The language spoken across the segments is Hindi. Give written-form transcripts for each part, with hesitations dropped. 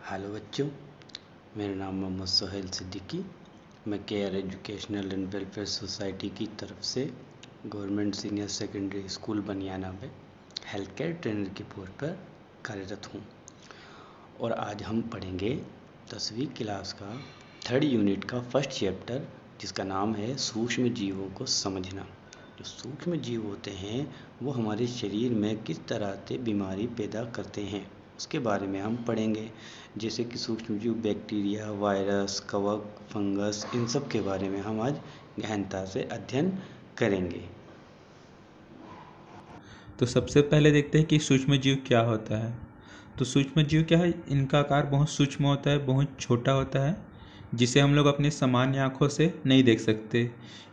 हेलो बच्चों, मेरा नाम मोहम्मद सोहेल सिद्दीकी। मैं care educational and welfare society की तरफ से गवर्नमेंट सीनियर सेकेंडरी स्कूल बनियाना में हेल्थ केयर ट्रेनर की पोस्ट पर कार्यरत हूँ। और आज हम पढ़ेंगे 10वीं क्लास का 3rd यूनिट का फर्स्ट चैप्टर, जिसका नाम है सूक्ष्म जीवों को समझना। जो सूक्ष्म जीव होते हैं वो हमारे शरीर में किस तरह से बीमारी पैदा करते हैं उसके बारे में हम पढ़ेंगे। जैसे कि सूक्ष्म जीव बैक्टीरिया, वायरस, कवक, फंगस, इन सब के बारे में हम आज गहनता से अध्ययन करेंगे। तो सबसे पहले देखते हैं कि सूक्ष्म जीव क्या होता है। तो सूक्ष्म जीव क्या है, इनका आकार बहुत सूक्ष्म होता है, बहुत छोटा होता है, जिसे हम लोग अपनी सामान्य आँखों से नहीं देख सकते।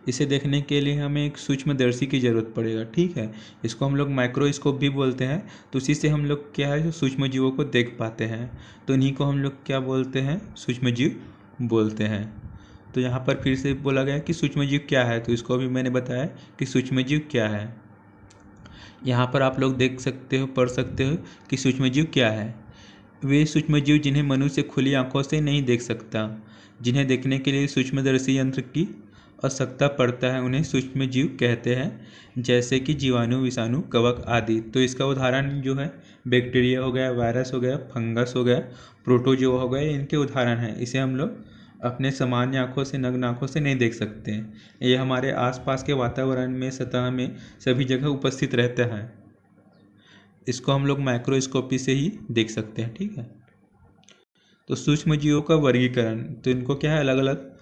इसे देखने के लिए हमें एक सूक्ष्मदर्शी की ज़रूरत पड़ेगा, ठीक है। इसको हम लोग माइक्रोस्कोप भी बोलते हैं। तो उसी से हम लोग क्या है, सूक्ष्म जीवों को देख पाते हैं। तो इन्हीं को हम लोग क्या बोलते हैं, सूक्ष्म जीव बोलते हैं। तो यहाँ पर फिर से बोला गया कि सूक्ष्म जीव क्या है, तो इसको भी मैंने बताया कि सूक्ष्म जीव क्या है। यहाँ पर आप लोग देख सकते हो, पढ़ सकते हो कि सूक्ष्मजीव क्या है। वे सूक्ष्मजीव जिन्हें मनुष्य खुली आंखों से नहीं देख सकता, जिन्हें देखने के लिए सूक्ष्मदर्शी यंत्र की आवश्यकता पड़ता है, उन्हें सूक्ष्मजीव कहते हैं। जैसे कि जीवाणु, विषाणु, कवक आदि। तो इसका उदाहरण जो है बैक्टीरिया हो गया, वायरस हो गया, फंगस हो गया, प्रोटोजोआ हो गया, इनके उदाहरण हैं। इसे हम लोग अपने सामान्य आँखों से, नग्न आँखों से नहीं देख सकते हैं। ये हमारे आसपास के वातावरण में, सतह में, सभी जगह उपस्थित रहता है। इसको हम लोग माइक्रोस्कोपी से ही देख सकते हैं, ठीक है। तो सूक्ष्म जीवों का वर्गीकरण, तो इनको क्या है, अलग अलग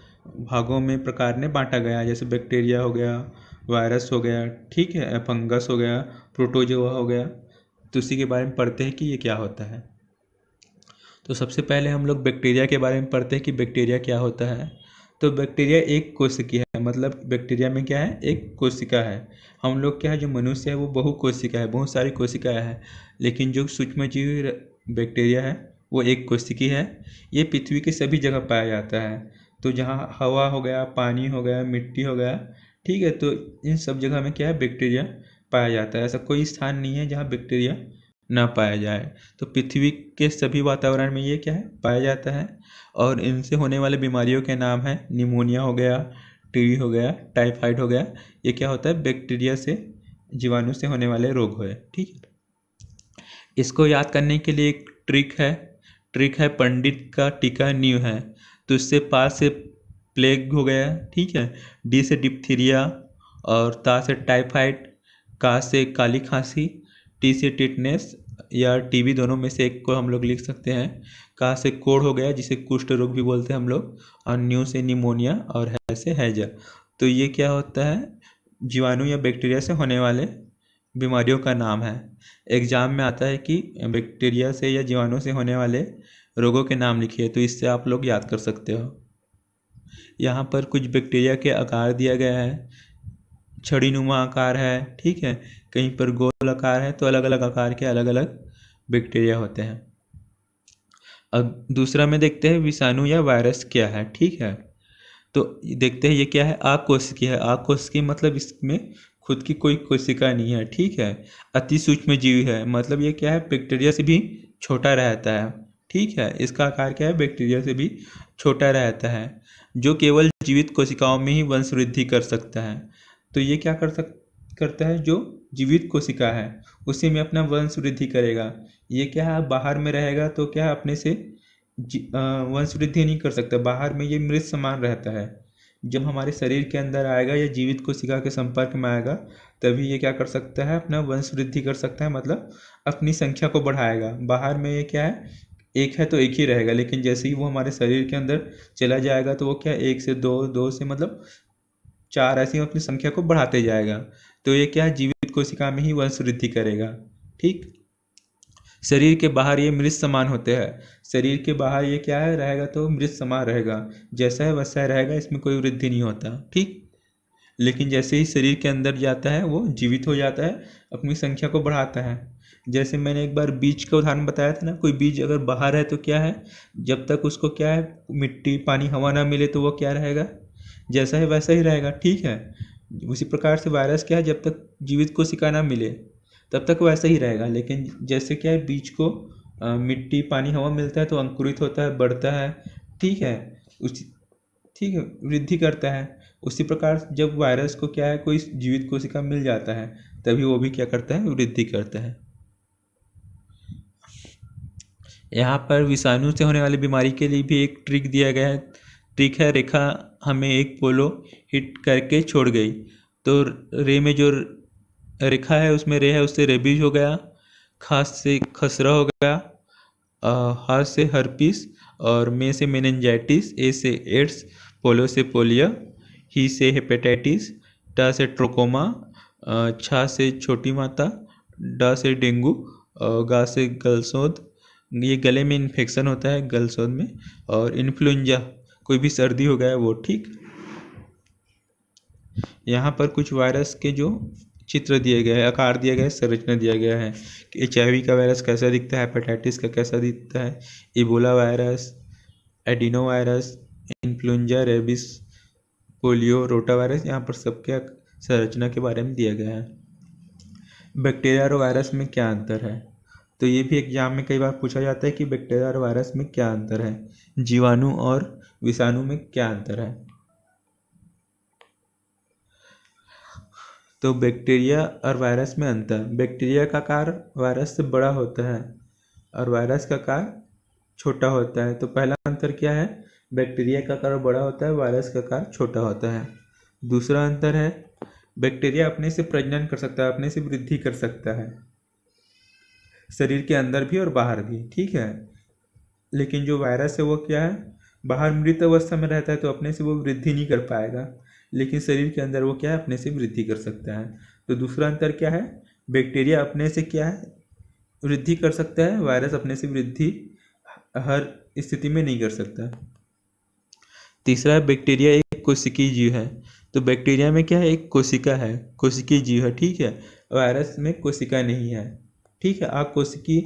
भागों में, प्रकार में बांटा गया है। जैसे बैक्टीरिया हो गया, वायरस हो गया, ठीक है, फंगस हो गया, प्रोटोजोआ हो गया। तो उसी के बारे में पढ़ते हैं कि ये क्या होता है। तो सबसे पहले हम लोग बैक्टीरिया के बारे में पढ़ते हैं कि बैक्टीरिया क्या होता है। तो बैक्टीरिया एक कोशिकी है, मतलब बैक्टीरिया में क्या है, एक कोशिका है। हम लोग क्या है, जो मनुष्य है वो बहुकोशिका है, बहुत सारी कोशिकाएं हैं। लेकिन जो सूक्ष्मजीव बैक्टीरिया है वो एक कोशिकी है। ये पृथ्वी के सभी जगह पाया जाता है। तो जहाँ हवा हो गया, पानी हो गया, मिट्टी हो गया, ठीक है, तो इन सब जगह में क्या है, बैक्टीरिया पाया जाता है। ऐसा कोई स्थान नहीं है जहाँ बैक्टीरिया ना पाया जाए। तो पृथ्वी के सभी वातावरण में ये क्या है, पाया जाता है। और इनसे होने वाले बीमारियों के नाम हैं निमोनिया हो गया, टीबी हो गया, टाइफाइड हो गया। ये क्या होता है, बैक्टीरिया से, जीवाणु से होने वाले रोग है, ठीक है। इसको याद करने के लिए एक ट्रिक है पंडित का टीका नींव है। तो इससे पा से प्लेग हो गया, ठीक है, डी से डिप्थीरिया, और ता से टाइफाइड, का से काली खांसी, टी से टिटनेस या टीबी, दोनों में से एक को हम लोग लिख सकते हैं। का से कोढ़ हो गया, जिसे कुष्ठ रोग भी बोलते हैं हम लोग, और न्यू से निमोनिया, और है से हैजा। तो ये क्या होता है, जीवाणु या बैक्टीरिया से होने वाले बीमारियों का नाम है। एग्जाम में आता है कि बैक्टीरिया से या जीवाणु से होने वाले रोगों के नाम लिखिए, तो इससे आप लोग याद कर सकते हो। यहाँ पर कुछ बैक्टीरिया के आकार दिया गया है। छड़ीनुमा आकार है, ठीक है, कहीं पर गोल आकार है। तो अलग अलग आकार के अलग अलग बैक्टीरिया होते हैं। अब दूसरा में देखते हैं विषाणु या वायरस क्या है, ठीक है। तो देखते हैं ये क्या है, आकोशिकी है। आकोशिकी मतलब इसमें खुद की कोई कोशिका नहीं है, ठीक है। अति सूक्ष्म जीव है, मतलब ये क्या है, बैक्टीरिया से भी छोटा रहता है, ठीक है। इसका आकार क्या है, बैक्टीरिया से भी छोटा रहता है, जो केवल जीवित कोशिकाओं में ही वंश वृद्धि कर सकता है। तो ये क्या करता है, जो जीवित कोशिका है उसी में अपना वंश वृद्धि करेगा। ये क्या है, बाहर में रहेगा तो क्या है, अपने से वंश वृद्धि नहीं कर सकता। बाहर में ये मृत समान रहता है। जब हमारे शरीर के अंदर आएगा या जीवित कोशिका के संपर्क में आएगा, तभी ये क्या कर सकता है, अपना वंश वृद्धि कर सकता है, मतलब अपनी संख्या को बढ़ाएगा। बाहर में ये क्या है, एक है तो एक ही रहेगा, लेकिन जैसे ही वो हमारे शरीर के अंदर चला जाएगा तो वो क्या, 1 से 2, 2 से मतलब 4, ऐसी अपनी संख्या को बढ़ाते जाएगा। तो ये क्या है, जीवित कोशिका में ही वंश वृद्धि करेगा, ठीक। शरीर के बाहर ये मृत समान होते हैं। शरीर के बाहर ये क्या है, रहेगा तो मृत समान रहेगा, जैसा है वैसा रहेगा, इसमें कोई वृद्धि नहीं होता, ठीक। लेकिन जैसे ही शरीर के अंदर जाता है वो जीवित हो जाता है, अपनी संख्या को बढ़ाता है। जैसे मैंने एक बार बीज का उदाहरण बताया था ना, कोई बीज अगर बाहर है तो क्या है, जब तक उसको क्या है, मिट्टी, पानी, हवा ना मिले तो वो क्या रहेगा, जैसा है वैसा ही रहेगा, ठीक है। उसी प्रकार से वायरस क्या है, जब तक जीवित कोशिका ना मिले तब तक वैसा ही रहेगा। लेकिन जैसे क्या है, बीज को मिट्टी पानी हवा मिलता है तो अंकुरित होता है, बढ़ता है, ठीक है, उसी ठीक है वृद्धि करता है। उसी प्रकार जब वायरस को क्या है कोई जीवित कोशिका मिल जाता है तभी वो भी क्या करता है, वृद्धि करता है। यहाँ पर विषाणु से होने वाली बीमारी के लिए भी एक ट्रिक दिया गया है। ट्रिक है, रेखा हमें एक पोलो हिट करके छोड़ गई, तो रे में जो रेखा है उसमें रे है उससे रेबीज हो गया, खास से खसरा हो गया, हाथ से हर्पीस, और में से मेनिंजाइटिस, ए से एड्स, पोलो से पोलियो, ही से हेपेटाइटिस, टा से ट्रोकोमा, छा से छोटी माता, डा से डेंगू, और गा से गलसोद, ये गले में इन्फेक्शन होता है गलसोद में, और इन्फ्लुएंजा कोई भी सर्दी हो गया वो, ठीक। यहाँ पर कुछ वायरस के जो चित्र दिए गए हैं, आकार दिया गया है, संरचना दिया गया है कि HIV का वायरस कैसा दिखता है, हेपेटाइटिस का कैसा दिखता है, Ebola virus, adeno virus, influenza, rabies, polio, rota virus, यहाँ पर सबके संरचना के बारे में दिया गया है। बैक्टीरिया और वायरस में क्या अंतर है, तो ये भी एग्जाम में कई बार पूछा जाता है कि बैक्टीरिया और वायरस में क्या अंतर है, जीवाणु और विषाणु में क्या अंतर है। तो बैक्टीरिया और वायरस में अंतर, बैक्टीरिया का आकार वायरस से बड़ा होता है और वायरस का आकार छोटा होता है। तो पहला अंतर क्या है, बैक्टीरिया का आकार बड़ा होता है, वायरस का आकार छोटा होता है। दूसरा अंतर है, बैक्टीरिया अपने से प्रजनन कर सकता है, अपने से वृद्धि कर सकता है, शरीर के अंदर भी और बाहर भी, ठीक है। लेकिन जो वायरस है वो क्या है, बाहर मृत अवस्था में रहता है तो अपने से वो वृद्धि नहीं कर पाएगा, लेकिन शरीर के अंदर वो क्या है, अपने से वृद्धि कर सकता है। तो दूसरा अंतर क्या है, बैक्टीरिया अपने से क्या है, वृद्धि कर सकता है, वायरस अपने से वृद्धि हर स्थिति में नहीं कर सकता। तीसरा, बैक्टीरिया एक कोशिकीय जीव है। तो बैक्टीरिया में क्या है, एक कोशिका है, कोशिकीय जीव है, ठीक है। वायरस में कोशिका नहीं है, ठीक है, अकोशिकीय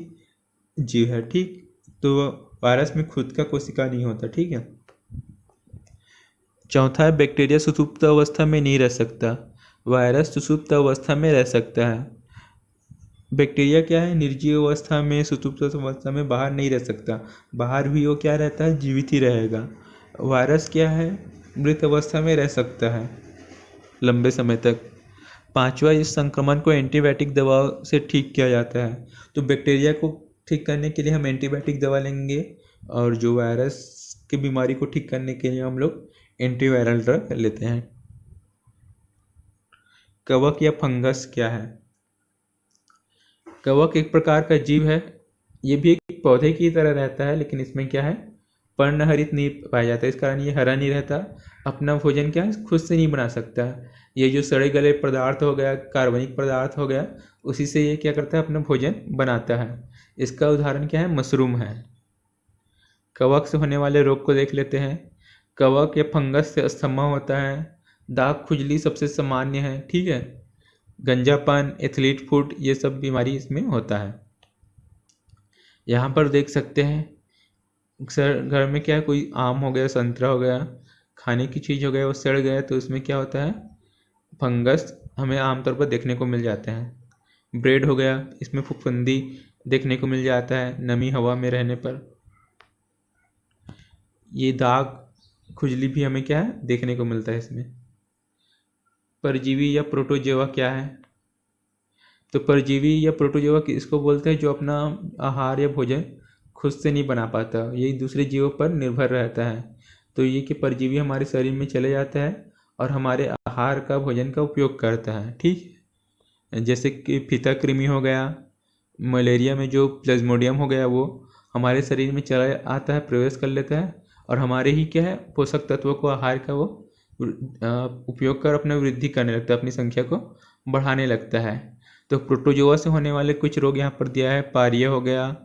जीव है, ठीक। तो वायरस में खुद का कोशिका नहीं होता, ठीक है। चौथा है, बैक्टीरिया सुषुप्त अवस्था में नहीं रह सकता, वायरस सुषुप्त अवस्था में रह सकता है। बैक्टीरिया क्या है, निर्जीव अवस्था में, सुषुप्त अवस्था में बाहर नहीं रह सकता, बाहर भी वो क्या रहता है, जीवित ही रहेगा। वायरस क्या है, मृत अवस्था में रह सकता है लंबे समय तक। पांचवा, इस संक्रमण को एंटीबायोटिक दवा से ठीक किया जाता है। तो बैक्टीरिया को ठीक करने के लिए हम एंटीबायोटिक दवा लेंगे, और जो वायरस की बीमारी को ठीक करने के लिए हम लोग एंटीवायरल ड्रग लेते हैं। कवक या फंगस क्या है, कवक एक प्रकार का जीव है, ये भी एक पौधे की तरह रहता है, लेकिन इसमें क्या है, पर्णहरित नहीं पाया जाता, इस कारण ये हरा नहीं रहता, अपना भोजन क्या है खुद से नहीं बना सकता। ये जो सड़े गले पदार्थ हो गया, कार्बनिक पदार्थ हो गया, उसी से ये क्या करता है, अपना भोजन बनाता है। इसका उदाहरण क्या है, मशरूम है। कवक से होने वाले रोग को देख लेते हैं। कवक या फंगस से अस्थमा होता है, दाग खुजली सबसे सामान्य है, ठीक है। गंजापन, एथलीट फुट, ये सब बीमारी इसमें होता है। यहाँ पर देख सकते हैं सर, घर में क्या है, कोई आम हो गया, संतरा हो गया, खाने की चीज़ हो गया, वो सड़ गया, तो उसमें क्या होता है, फंगस हमें आमतौर पर देखने को मिल जाते हैं। ब्रेड हो गया, इसमें फफूंदी देखने को मिल जाता है नमी हवा में रहने पर। ये दाग खुजली भी हमें क्या है, देखने को मिलता है इसमें। परजीवी या प्रोटोजोआ क्या है, तो परजीवी या प्रोटोजोआ इसको बोलते हैं जो अपना आहार या भोजन खुद से नहीं बना पाता, यही दूसरे जीवों पर निर्भर रहता है। तो ये कि परजीवी हमारे शरीर में चले जाता है और हमारे आहार का, भोजन का उपयोग करता है, ठीक है। जैसे कि फीता कृमि हो गया, मलेरिया में जो प्लाज्मोडियम हो गया, वो हमारे शरीर में चला आता है, प्रवेश कर लेता है, और हमारे ही क्या है, पोषक तत्वों को, आहार का वो उपयोग कर अपना वृद्धि करने लगता है, अपनी संख्या को बढ़ाने लगता है। तो प्रोटोजोआ से होने वाले कुछ रोग यहाँ पर दिया है, पारिया हो गया,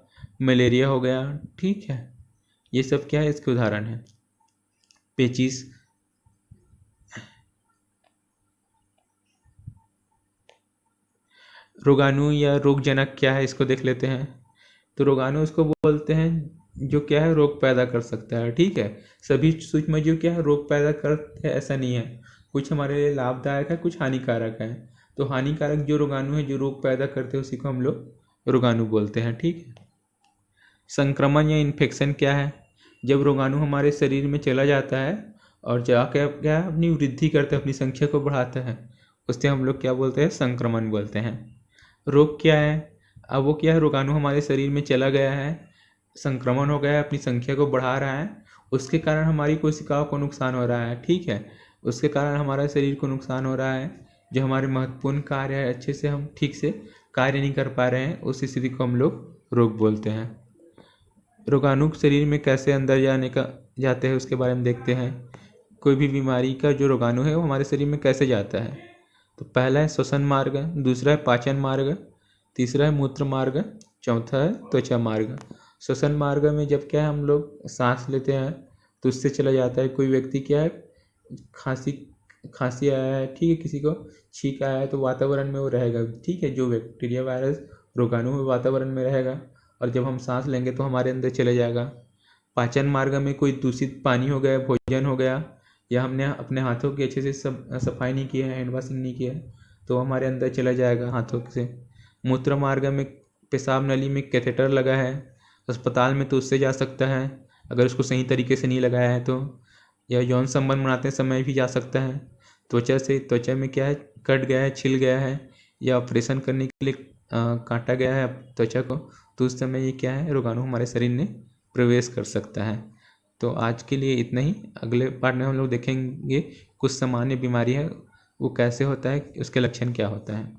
मलेरिया हो गया, ठीक है। ये सब क्या है, इसके उदाहरण है। पेचिस, रोगाणु या रोगजनक क्या है, इसको देख लेते हैं। तो रोगाणु उसको बोलते हैं जो क्या है, रोग पैदा कर सकता है, ठीक है। सभी सूक्ष्मजीव क्या है, रोग पैदा करते हैं ऐसा नहीं है, कुछ हमारे लिए लाभदायक है, कुछ हानिकारक है। तो हानिकारक जो रोगाणु है, जो रोग पैदा करते हैं, उसी को हम लोग रोगाणु बोलते हैं, ठीक है। संक्रमण या इन्फेक्शन क्या है? जब रोगाणु हमारे शरीर में चला जाता है और जाके क्या अपनी वृद्धि करता है, अपनी संख्या को बढ़ाता है, उससे हम लोग क्या बोलते हैं? संक्रमण बोलते हैं। रोग क्या है? अब वो क्या है? रोगाणु हमारे शरीर में चला गया है, संक्रमण हो गया है, अपनी संख्या को बढ़ा रहा है, उसके कारण हमारी कोशिकाओं को नुकसान हो रहा है। ठीक है, उसके कारण हमारा शरीर को नुकसान हो रहा है, जो हमारे महत्वपूर्ण कार्य है अच्छे से हम ठीक से कार्य नहीं कर पा रहे हैं, उस स्थिति को हम लोग रोग बोलते हैं। रोगाणु शरीर में कैसे अंदर जाते हैं उसके बारे में देखते हैं। कोई भी बीमारी का जो रोगाणु है वो हमारे शरीर में कैसे जाता है? तो पहला है श्वसन मार्ग, दूसरा है पाचन मार्ग, तीसरा है मूत्र मार्ग, चौथा है त्वचा मार्ग। श्वसन मार्ग में जब क्या है हम लोग सांस लेते हैं तो उससे चला जाता है। कोई व्यक्ति क्या है खांसी आया है, ठीक है, किसी को छींक आया है तो वातावरण में वो रहेगा। ठीक है, जो बैक्टीरिया वायरस रोगाणु में वातावरण में रहेगा और जब हम सांस लेंगे तो हमारे अंदर चले जाएगा। पाचन मार्ग में कोई दूषित पानी हो गया, भोजन हो गया, या हमने अपने हाथों की अच्छे से सफाई नहीं की है, हैंड वॉशिंग नहीं किया है, तो हमारे अंदर चला जाएगा हाथों से। मूत्र मार्ग में पेशाब नली में कैथेटर लगा है, अस्पताल में तो उससे जा सकता है अगर उसको सही तरीके से नहीं लगाया है तो, या यौन संबंध बनाते समय भी जा सकता है। त्वचा में क्या है? कट गया है, छिल गया है, या ऑपरेशन करने के लिए काटा गया है त्वचा को, तो उस समय ये क्या है? रोगाणु हमारे शरीर में प्रवेश कर सकता है। तो आज के लिए इतना ही। अगले पार्ट में हम लोग देखेंगे कुछ सामान्य बीमारी है वो कैसे होता है, उसके लक्षण क्या होता है।